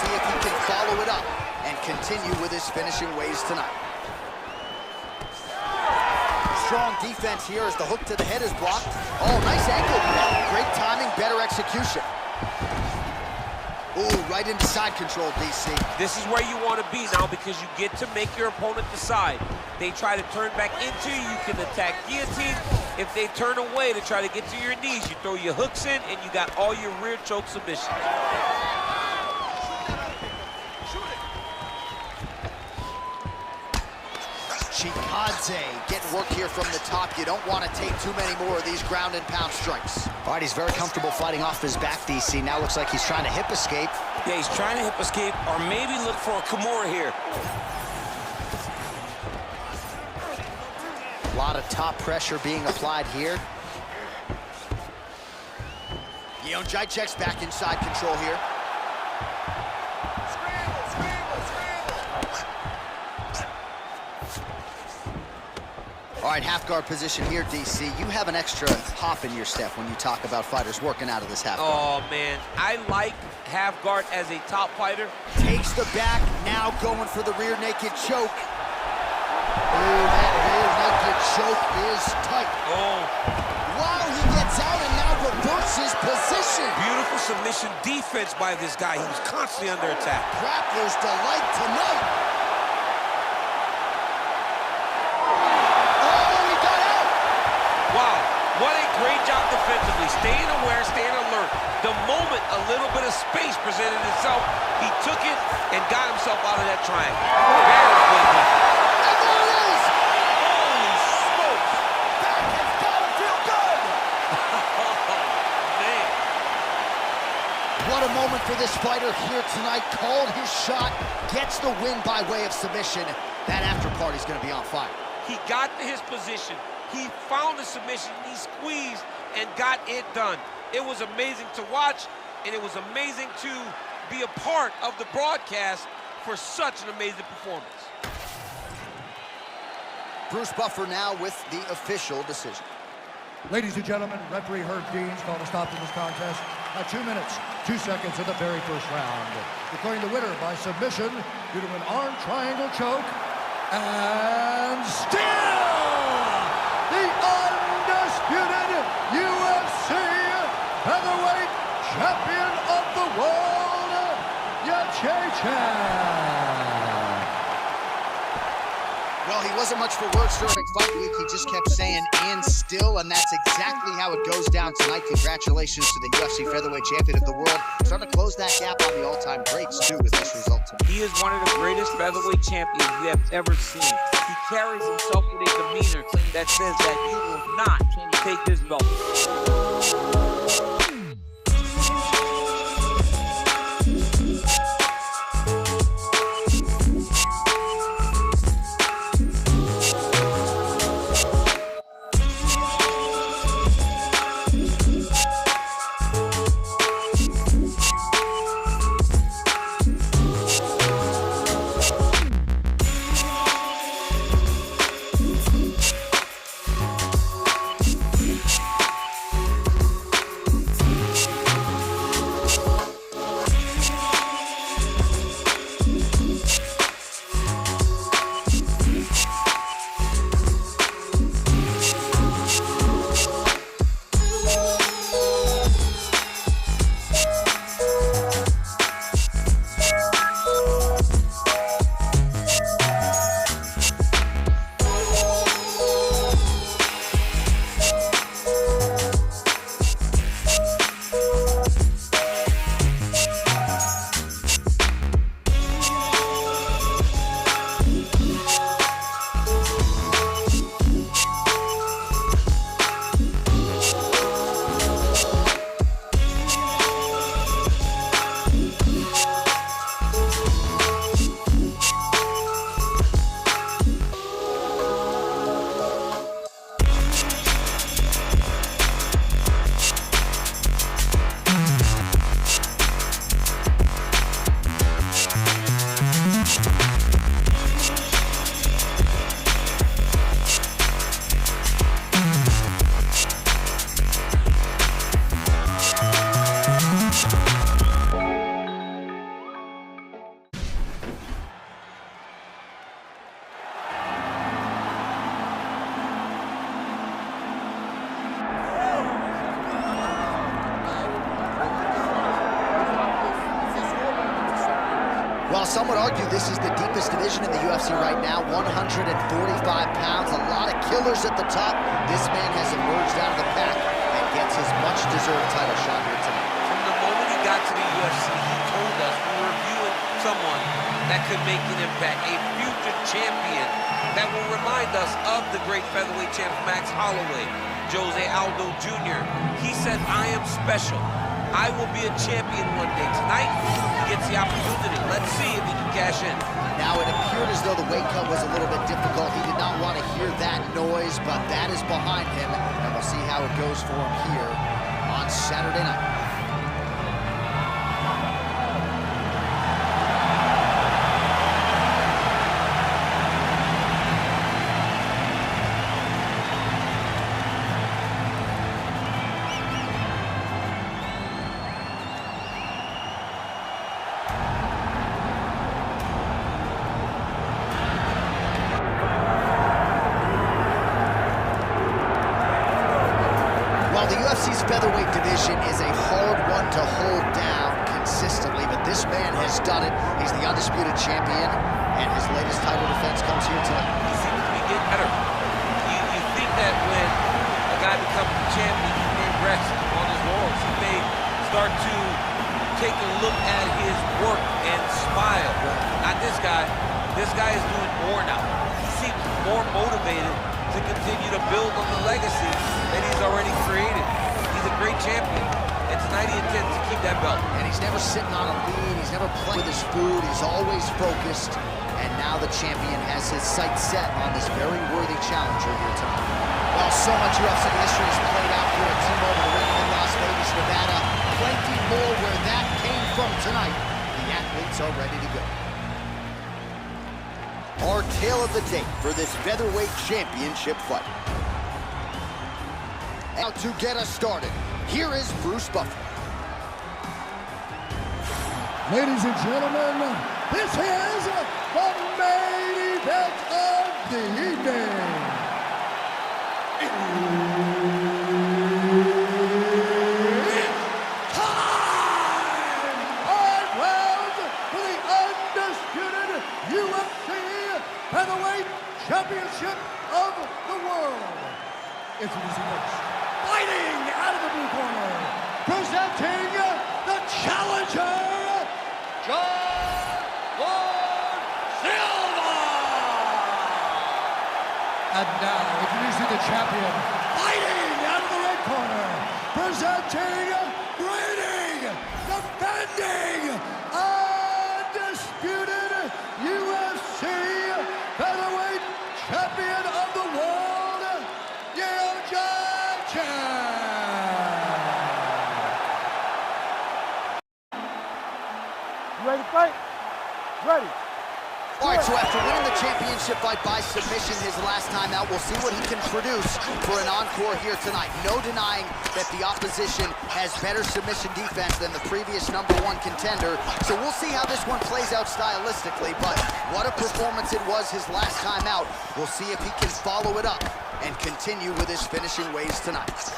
see if he can follow it up and continue with his finishing ways tonight. Strong defense here as the hook to the head is blocked. Oh, nice ankle grab. Great timing, better execution. Ooh, right into side control, DC. This is where you want to be now because you get to make your opponent decide. They try to turn back into you, you can attack guillotine. If they turn away to try to get to your knees, you throw your hooks in and you got all your rear choke submissions. Chikadze getting work here from the top. You don't want to take too many more of these ground and pound strikes. All right, he's very comfortable fighting off his back, DC. Now looks like he's trying to hip escape. Yeah, he's trying to hip escape or maybe look for a Kimura here. A lot of top pressure being applied here. Jacek's back inside control here. All right, half guard position here, DC. You have an extra hop in your step when you talk about fighters working out of this half guard. Oh, man. I like half guard as a top fighter. Takes the back, now going for the rear naked choke. Oh, that rear naked choke is tight. Oh. Wow, he gets out and now reverses position. Beautiful submission defense by this guy. He was constantly under attack. Grappler's delight tonight. Wow, what a great job defensively. Staying aware, staying alert. The moment a little bit of space presented itself, he took it and got himself out of that triangle. Very good defense. And there it is! Holy smokes! That has gotta feel good! Oh, man. What a moment for this fighter here tonight. Called his shot, gets the win by way of submission. That after party's gonna be on fire. He got to his position. He found the submission, he squeezed and got it done. It was amazing to watch, and it was amazing to be a part of the broadcast for such an amazing performance. Bruce Buffer now with the official decision. Ladies and gentlemen, referee Herb Dean's called a stop to this contest at 2 minutes, 2 seconds of the very first round, declaring the winner by submission due to an arm triangle choke, and still the undisputed UFC Featherweight Champion of the World, Jacek. Well, he wasn't much for words during fight week. He just kept saying, and still, and that's exactly how it goes down tonight. Congratulations to the UFC Featherweight Champion of the World. Starting to close that gap on the all-time greats, too, with this result tonight. He is one of the greatest featherweight champions we have ever seen. He carries himself with a demeanor that says that he will not take this belt. Well, some would argue this is the deepest division in the UFC right now, 145 pounds, a lot of killers at the top. This man has emerged out of the pack and gets his much-deserved title shot here tonight. From the moment he got to the UFC, he told us we were viewing someone that could make an impact, a future champion that will remind us of the great featherweight champ Max Holloway, Jose Aldo Jr. He said, I am special. I will be a champion one day. Tonight, he gets the opportunity. Let's see if he can cash in. Now, it appeared as though the weight cut was a little bit difficult. He did not want to hear that noise, but that is behind him, and we'll see how it goes for him here on Saturday night. The UFC's featherweight division is a hard one to hold down consistently, but this man has done it. He's the undisputed champion, and his latest title defense comes here tonight. He seems to be getting better. You think that when a guy becomes a champion, he may rest on his laurels. He may start to take a look at his work and smile. Not this guy. This guy is doing more now. He seems more motivated to continue to build on the legacy that he's already created. He's a great champion, and tonight he intends to keep that belt. And he's never sitting on a lead, he's never playing with his food, he's always focused, and now the champion has his sights set on this very worthy challenger here tonight. Well, so much UFC history has played out here at T-Mobile Arena in Las Vegas, Nevada. Plenty more where that came from tonight. The athletes are ready to go. Our tale of the tape for this featherweight championship fight. Now to get us started, here is Bruce Buffer. Ladies and gentlemen, this is the main event of the evening. It's time! Five rounds for the undisputed UFC Featherweight Championship of the world. Introducing first, fighting out of the blue corner, presenting the challenger, John Lord Silva. And now, introducing the champion, fighting out of the red corner, presenting, reigning, defending, undisputed UFC Featherweight Champion of the world, You ready to fight? Ready. All right, so after winning the championship fight by submission his last time out, we'll see what he can produce for an encore here tonight. No denying that the opposition has better submission defense than the previous #1 contender, so we'll see how this one plays out stylistically, but what a performance it was his last time out. We'll see if he can follow it up and continue with his finishing ways tonight.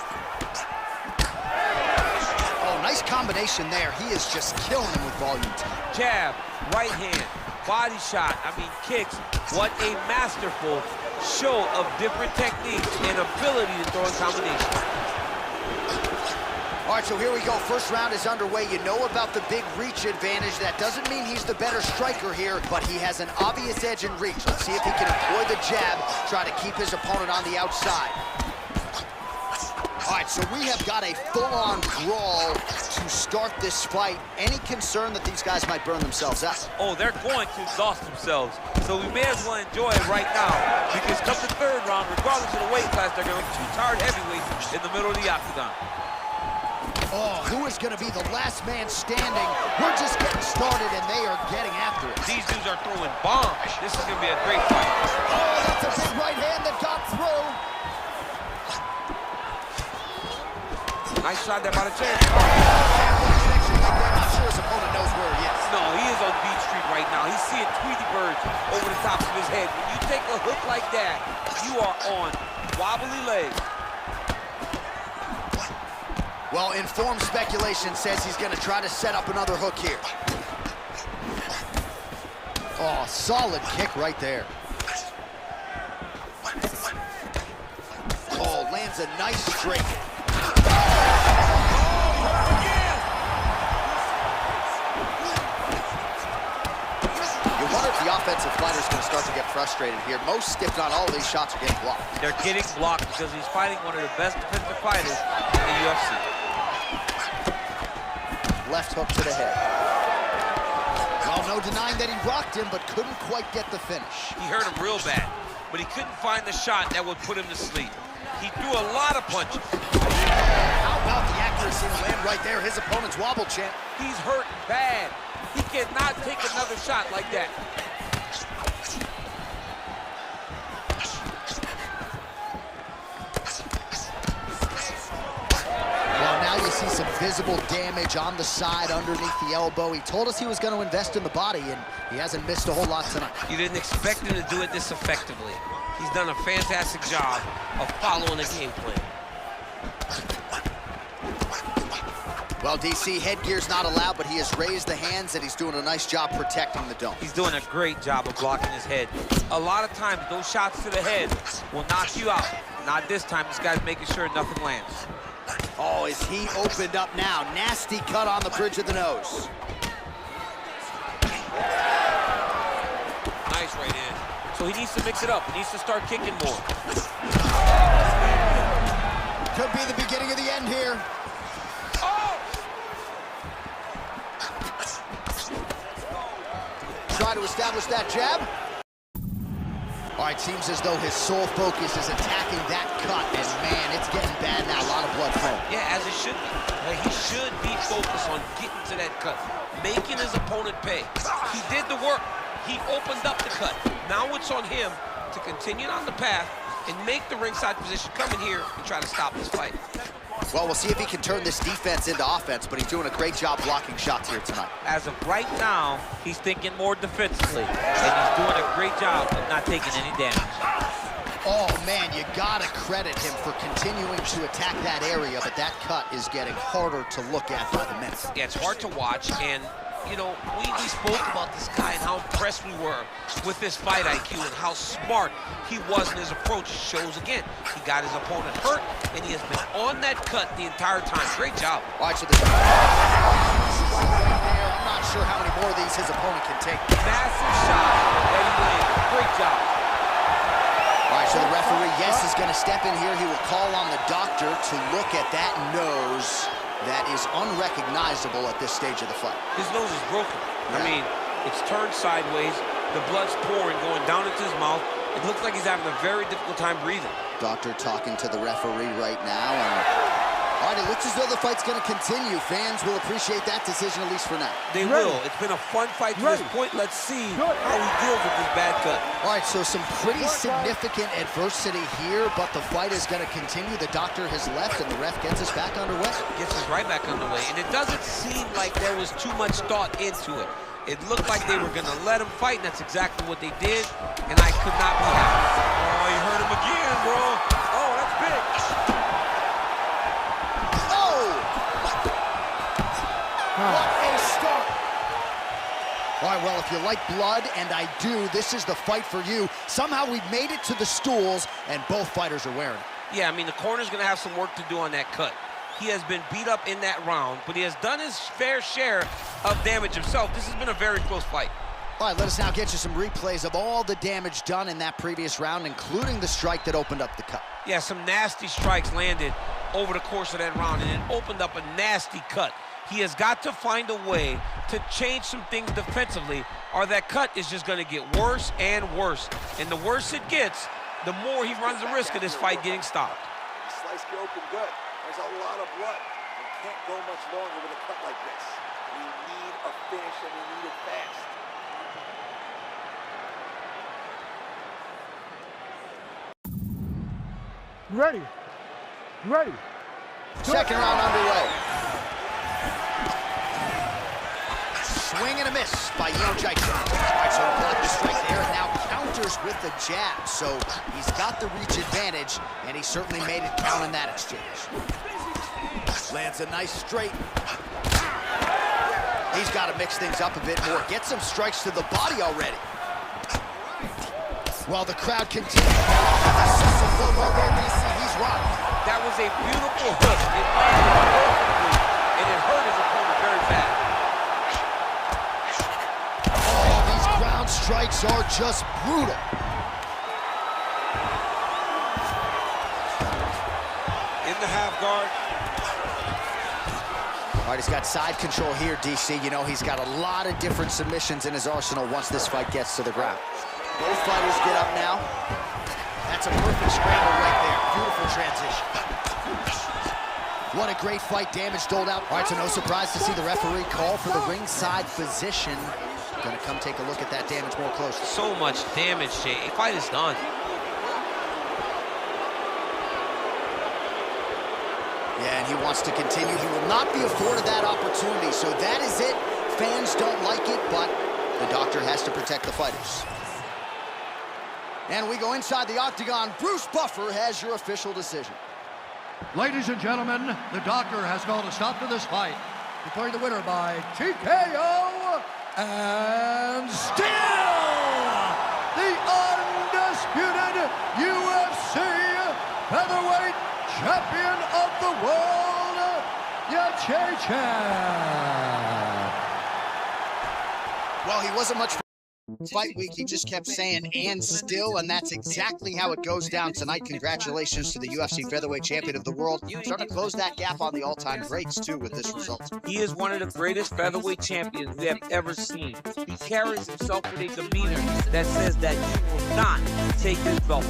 Oh, nice combination there. He is just killing him with volume tonight. Jab, right hand, body shot, kicks. What a masterful show of different techniques and ability to throw in combination. All right, so here we go. First round is underway. You know about the big reach advantage. That doesn't mean he's the better striker here, but he has an obvious edge in reach. Let's see if he can employ the jab, try to keep his opponent on the outside. All right, so we have got a full-on brawl to start this fight. Any concern that these guys might burn themselves out? Oh, they're going to exhaust themselves. So we may as well enjoy it right now, because come the third round, regardless of the weight class, they're going to be two tired heavyweights in the middle of the octagon. Oh, who is going to be the last man standing? We're just getting started, and they are getting after it. These dudes are throwing bombs. This is going to be a great fight. Oh, that's a big right hand that got through. Nice shot there by the chair. I'm sure his opponent knows where he is. No, he is on Beach Street right now. He's seeing Tweety birds over the top of his head. When you take a hook like that, you are on wobbly legs. Well, informed speculation says he's going to try to set up another hook here. Oh, solid kick right there. Oh, lands a nice straight. You wonder if the offensive fighter's going to start to get frustrated here. Most, if not all, of these shots are getting blocked. They're getting blocked because he's fighting one of the best defensive fighters in the UFC. Left hook to the head. Well, no denying that he rocked him, but couldn't quite get the finish. He hurt him real bad, but he couldn't find the shot that would put him to sleep. He threw a lot of punches. How about the accuracy to land right there? His opponent's wobble, champ. He's hurt bad. He cannot take another shot like that. Well, now you see some visible damage on the side underneath the elbow. He told us he was going to invest in the body, and he hasn't missed a whole lot tonight. You didn't expect him to do it this effectively. He's done a fantastic job of following the game plan. Well, DC, headgear's not allowed, but he has raised the hands, and he's doing a nice job protecting the dome. He's doing a great job of blocking his head. A lot of times, those shots to the head will knock you out. Not this time. This guy's making sure nothing lands. Oh, is he opened up now? Nasty cut on the bridge of the nose. Nice right in. So he needs to mix it up. He needs to start kicking more. Could be the beginning of the end here. Try to establish that jab. All right, seems as though his sole focus is attacking that cut, and man, it's getting bad now. A lot of blood flowing. Yeah, as it should be. Like, he should be focused on getting to that cut, making his opponent pay. He did the work. He opened up the cut. Now it's on him to continue on the path and make the ringside position, come in here and try to stop this fight. Well, we'll see if he can turn this defense into offense, but he's doing a great job blocking shots here tonight. As of right now, he's thinking more defensively, and he's doing a great job of not taking any damage. Oh, man, you gotta credit him for continuing to attack that area, but that cut is getting harder to look at by the minute. Yeah, it's hard to watch, and you know, we spoke about this guy and how impressed we were with his fight IQ and how smart he was in his approach. It shows again. He got his opponent hurt, and he has been on that cut the entire time. Great job. All right, so the I'm not sure how many more of these his opponent can take. Massive shot that he landed. Great job. All right, so the referee, yes, is going to step in here. He will call on the doctor to look at that nose that is unrecognizable at this stage of the fight. His nose is broken. Yeah. I mean, it's turned sideways. The blood's pouring, going down into his mouth. It looks like he's having a very difficult time breathing. Doctor talking to the referee right now. And all right, it looks as though the fight's going to continue. Fans will appreciate that decision, at least for now. They will. It's been a fun fight to this point. Let's see how he deals with this bad cut. All right, so some pretty significant adversity here, but the fight is going to continue. The doctor has left, and the ref gets us back underway. Gets us right back underway, and it doesn't seem like there was too much thought into it. It looked like they were going to let him fight, and that's exactly what they did, and I could not be happy. Oh, you hurt him again, bro. Oh, that's big. What a start. All right, well, if you like blood, and I do, this is the fight for you. Somehow we've made it to the stools, and both fighters are wearing it. Yeah, I mean, the corner's going to have some work to do on that cut. He has been beat up in that round, but he has done his fair share of damage himself. This has been a very close fight. All right, let us now get you some replays of all the damage done in that previous round, including the strike that opened up the cut. Yeah, some nasty strikes landed over the course of that round, and it opened up a nasty cut. He has got to find a way to change some things defensively, or that cut is just going to get worse and worse. And the worse it gets, the more he runs the risk of this fight getting stopped. Sliced you open good. There's a lot of blood. You can't go much longer with a cut like this. We need a finish, and we need it fast. Ready. Ready. Second round underway. Swing and a miss by Yeo Jackson. All right, so he blocked the strike there and now counters with the jab. So he's got the reach advantage, and he certainly made it count in that exchange. Lands a nice straight. He's got to mix things up a bit more. Get some strikes to the body already. While the crowd continues. He's rocked. That was a beautiful hook. It landed perfectly, and it hurt his opponent very bad. Oh, these ground strikes are just brutal. In the half guard. All right, he's got side control here, DC. You know, he's got a lot of different submissions in his arsenal once this fight gets to the ground. Both fighters get up now. That's a perfect scramble right there. Beautiful transition. What a great fight. Damage doled out. All right, so no surprise to see the referee call for the ringside physician. Gonna come take a look at that damage more closely. So much damage, Jay. The fight is done. Yeah, and he wants to continue. He will not be afforded that opportunity. So that is it. Fans don't like it, but the doctor has to protect the fighters. And we go inside the octagon. Bruce Buffer has your official decision. Ladies and gentlemen, the doctor has called a stop to this fight, declaring the winner by TKO and still the undisputed UFC Featherweight Champion of the World, Yachechan. Well, he wasn't much for fight week. He just kept saying and still, and that's exactly how it goes down tonight. Congratulations to the UFC Featherweight Champion of the World. Starting to close that gap on the all-time greats, too, with this result. He is one of the greatest featherweight champions we have ever seen. He carries himself with a demeanor that says that you will not take his belt.